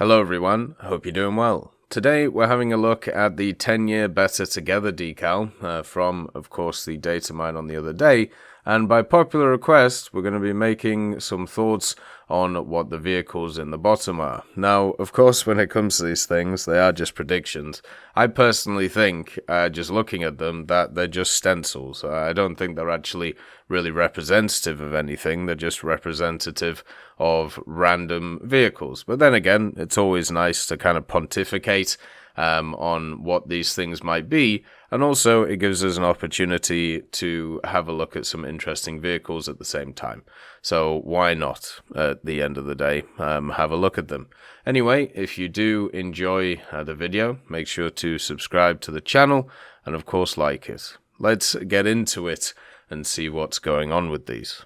Hello everyone, hope you're doing well. Today we're having a look at the 10-year Better Together decal from, of course, the Datamine on the other day, and by popular request we're going to be making some thoughts on what the vehicles in the bottom are. Now, of course, when it comes to these things, they are just predictions. I personally think, just looking at them, that they're just stencils. I don't think they're actually really representative of anything. They're just representative of random vehicles. But then again, it's always nice to kind of pontificate on what these things might be, and also it gives us an opportunity to have a look at some interesting vehicles at the same time. So why not, at the end of the day, have a look at them. Anyway, if you do enjoy the video, make sure to subscribe to the channel and of course like it. Let's get into it and see what's going on with these.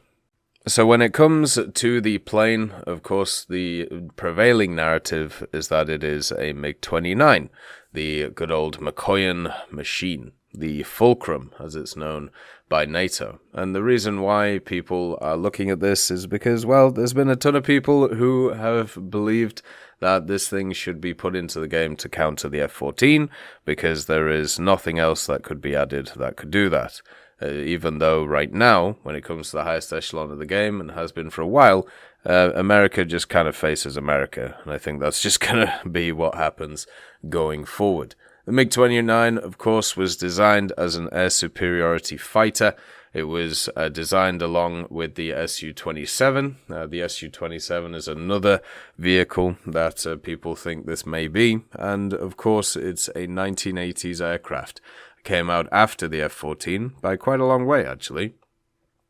So when it comes to the plane, of course, the prevailing narrative is that it is a MiG-29, the good old Mikoyan machine, the fulcrum, as it's known by NATO. And the reason why people are looking at this is because, well, there's been a ton of people who have believed that this thing should be put into the game to counter the F-14, because there is nothing else that could be added that could do that. Even though right now, when it comes to the highest echelon of the game, and has been for a while, America just kind of faces America. And I think that's just going to be what happens going forward. The MiG-29, of course, was designed as an air superiority fighter. It was designed along with the Su-27. The Su-27 is another vehicle that people think this may be. And, of course, it's a 1980s aircraft. Came out after the F-14 by quite a long way, actually.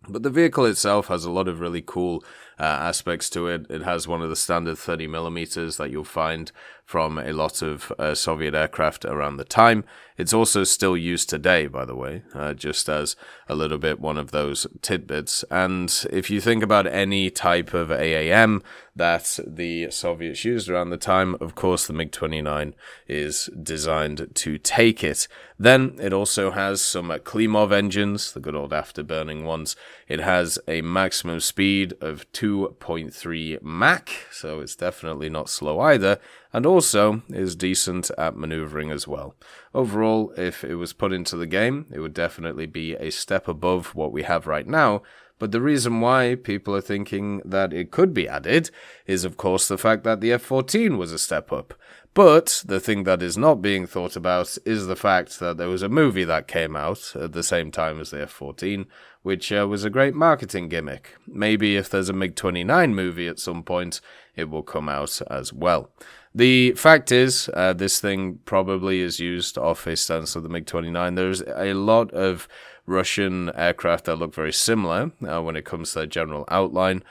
But the vehicle itself has a lot of really cool aspects to it. It has one of the standard 30mm that you'll find from a lot of Soviet aircraft around the time. It's also still used today, by the way, just as a little bit one of those tidbits. And if you think about any type of AAM that the Soviets used around the time, of course the MiG-29 is designed to take it. Then it also has some Klimov engines, the good old afterburning ones. It has a maximum speed of 2.3 Mach, so it's definitely not slow either, and also is decent at maneuvering as well. Overall, if it was put into the game, it would definitely be a step above what we have right now. But the reason why people are thinking that it could be added is, of course, the fact that the F-14 was a step up. But the thing that is not being thought about is the fact that there was a movie that came out at the same time as the F-14, which was a great marketing gimmick. Maybe if there's a MiG-29 movie at some point, it will come out as well. The fact is, this thing probably is used off a stencil of the MiG-29. There's a lot of Russian aircraft that look very similar when it comes to their general outline,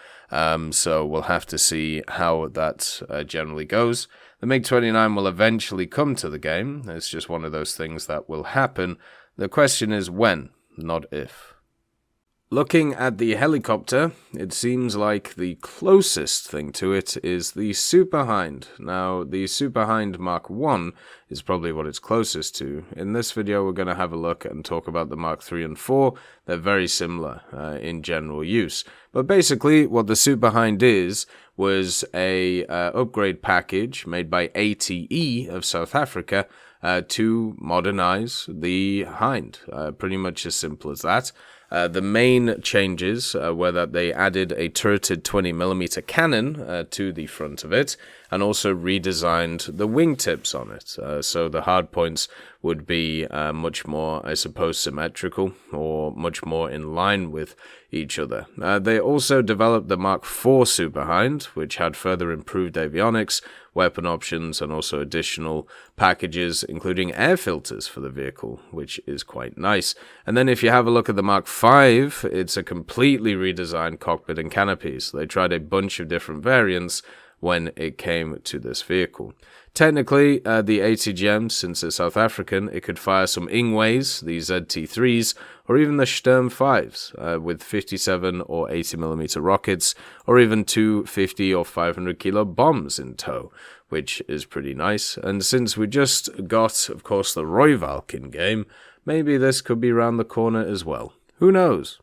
so we'll have to see how that generally goes. The MiG-29 will eventually come to the game. It's just one of those things that will happen. The question is when, not if. Looking at the helicopter, it seems like the closest thing to it is the Super Hind. Now, the Super Hind Mark 1 is probably what it's closest to. In this video, we're going to have a look and talk about the Mark 3 and 4. They're very similar in general use. But basically, what the Super Hind was a upgrade package made by ATE of South Africa to modernize the Hind. Pretty much as simple as that. The main changes were that they added a turreted 20mm cannon to the front of it, and also redesigned the wingtips on it. So the hardpoints would be much more, I suppose, symmetrical, or much more in line with each other. They also developed the Mark IV Super Hind, which had further improved avionics, weapon options, and also additional packages, including air filters for the vehicle, which is quite nice. And then if you have a look at the Mark V, it's a completely redesigned cockpit and canopies. They tried a bunch of different variants when it came to this vehicle. Technically, the ATGM, since it's South African, it could fire some Ingways, the ZT-3s, or even the Sturm 5s, with 57 or 80mm rockets, or even two 50 or 500 kilo bombs in tow, which is pretty nice. And since we just got, of course, the Roy Valk in game, maybe this could be around the corner as well. Who knows?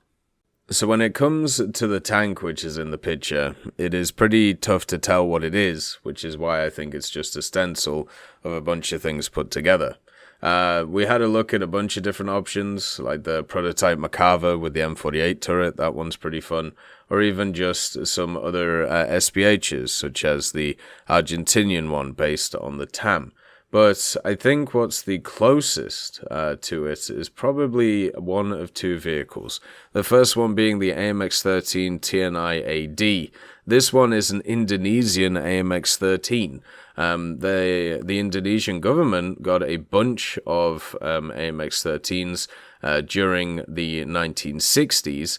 So when it comes to the tank which is in the picture, it is pretty tough to tell what it is, which is why I think it's just a stencil of a bunch of things put together. We had a look at a bunch of different options, like the prototype Macava with the M48 turret, that one's pretty fun, or even just some other SPHs, such as the Argentinian one based on the TAM. But I think what's the closest to it is probably one of two vehicles. The first one being the AMX-13 TNI-AD. This one is an Indonesian AMX-13. The Indonesian government got a bunch of AMX-13s during the 1960s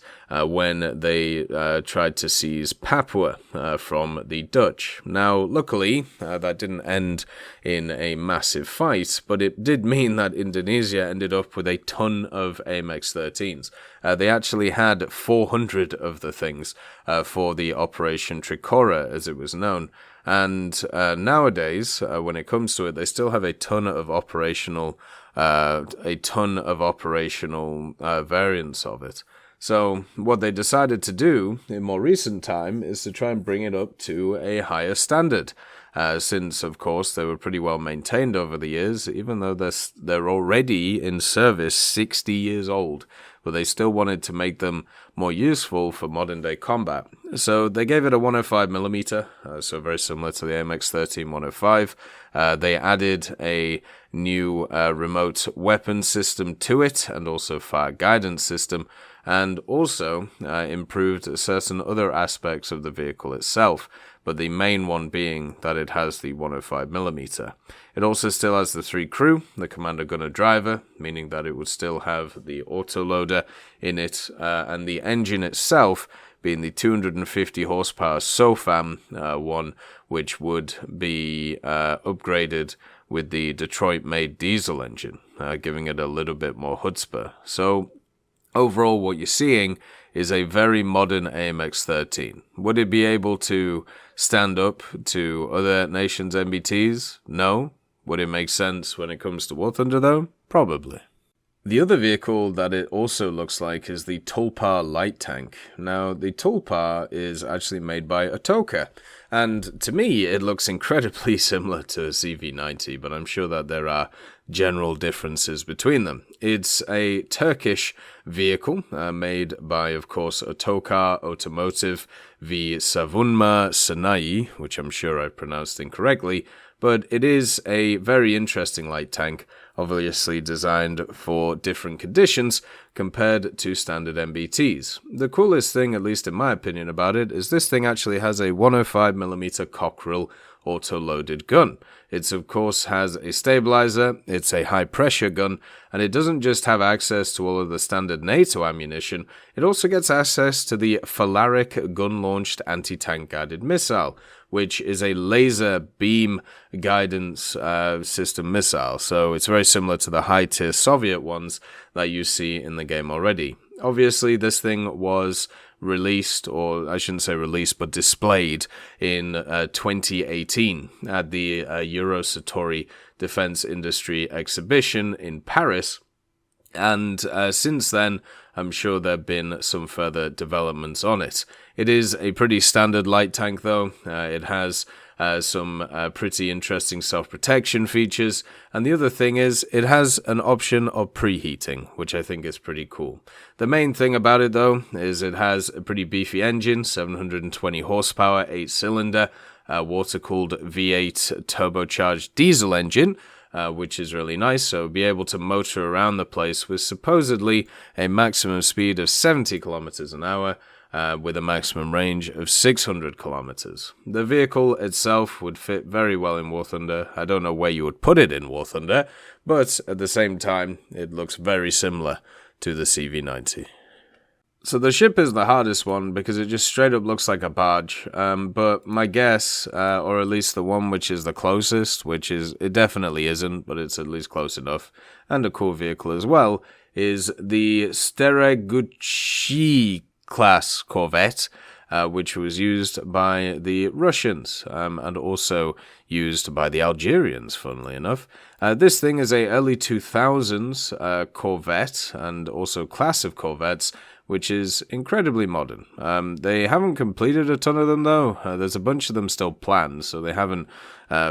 when they tried to seize Papua from the Dutch. Now, luckily, that didn't end in a massive fight, but it did mean that Indonesia ended up with a ton of AMX-13s. They actually had 400 of the things for the Operation Tricora, as it was known. And nowadays, when it comes to it, they still have a ton of operational variants of it. So what they decided to do in more recent time is to try and bring it up to a higher standard. Since, of course, they were pretty well maintained over the years, even though they're already in service 60 years old. But they still wanted to make them more useful for modern-day combat. So they gave it a 105mm, so very similar to the AMX-13 105. They added a new remote weapon system to it, and also fire guidance system, and also improved certain other aspects of the vehicle itself, but the main one being that it has the 105mm. It also still has the 3 crew, the commander gunner driver, meaning that it would still have the autoloader in it, and the engine itself being the 250 horsepower SOFAM one, which would be upgraded with the Detroit-made diesel engine, giving it a little bit more chutzpah. So overall, what you're seeing is a very modern AMX-13. Would it be able to stand up to other nations' MBTs? No. Would it make sense when it comes to War Thunder, though? Probably. The other vehicle that it also looks like is the TULPAR light tank. Now, the TULPAR is actually made by Atoka, and to me, it looks incredibly similar to a CV90, but I'm sure that there are general differences between them. It's a Turkish vehicle made by, of course, Otokar Automotive v Savunma Sanayi, which I'm sure I pronounced incorrectly, but it is a very interesting light tank, obviously designed for different conditions compared to standard MBTs. The coolest thing, at least in my opinion about it, is this thing actually has a 105mm Cockerel auto-loaded gun. It, of course, has a stabilizer, it's a high-pressure gun, and it doesn't just have access to all of the standard NATO ammunition, it also gets access to the Phalaric gun-launched anti-tank guided missile, which is a laser beam guidance system missile, so it's very similar to the high-tier Soviet ones that you see in the game already. Obviously, this thing was released, or I shouldn't say released, but displayed in 2018 at the Eurosatori Defense Industry Exhibition in Paris. And since then, I'm sure there have been some further developments on it. It is a pretty standard light tank, though. It has some pretty interesting self-protection features, and the other thing is it has an option of preheating, which I think is pretty cool. The main thing about it, though, is it has a pretty beefy engine, 720 horsepower, 8-cylinder, water-cooled V8 turbocharged diesel engine, which is really nice, so be able to motor around the place with supposedly a maximum speed of 70 kilometers an hour, with a maximum range of 600 kilometers. The vehicle itself would fit very well in War Thunder. I don't know where you would put it in War Thunder, but at the same time, it looks very similar to the CV90. So the ship is the hardest one because it just straight up looks like a barge, but my guess, or at least the one which is the closest, which is, it definitely isn't, but it's at least close enough, and a cool vehicle as well, is the Steregushchiy class corvette, which was used by the Russians and also used by the Algerians, funnily enough. This thing is a early 2000s corvette and also class of corvettes, which is incredibly modern. They haven't completed a ton of them though. There's a bunch of them still planned, so they haven't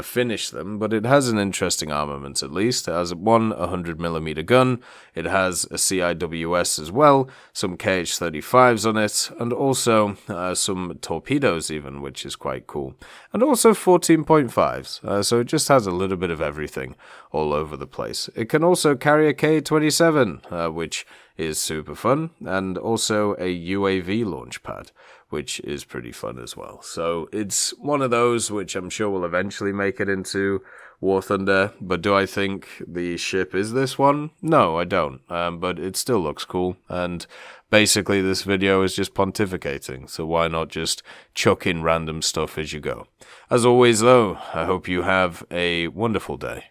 finished them, but it has an interesting armament at least. It has one 100mm gun, it has a CIWS as well, some KH-35s on it, and also some torpedoes even, which is quite cool. And also 14.5s, so it just has a little bit of everything all over the place. It can also carry a K-27, which is super fun, and also a UAV launch pad, which is pretty fun as well. So it's one of those which I'm sure will eventually make it into War Thunder, but do I think the ship is this one? No, I don't, but it still looks cool, and basically this video is just pontificating, so why not just chuck in random stuff as you go. As always though, I hope you have a wonderful day,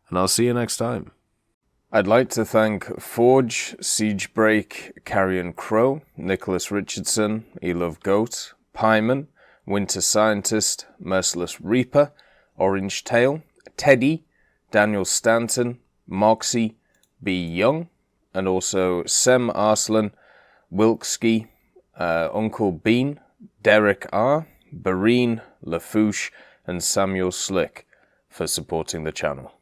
and I'll see you next time. I'd like to thank Forge, Siegebreak, Carrion Crow, Nicholas Richardson, Elove Goat, Pyman, Winter Scientist, Merciless Reaper, Orange Tail, Teddy, Daniel Stanton, Moxie, B. Young, and also Sem Arslan, Wilkski, Uncle Bean, Derek R., Bareen, Lafouche, and Samuel Slick for supporting the channel.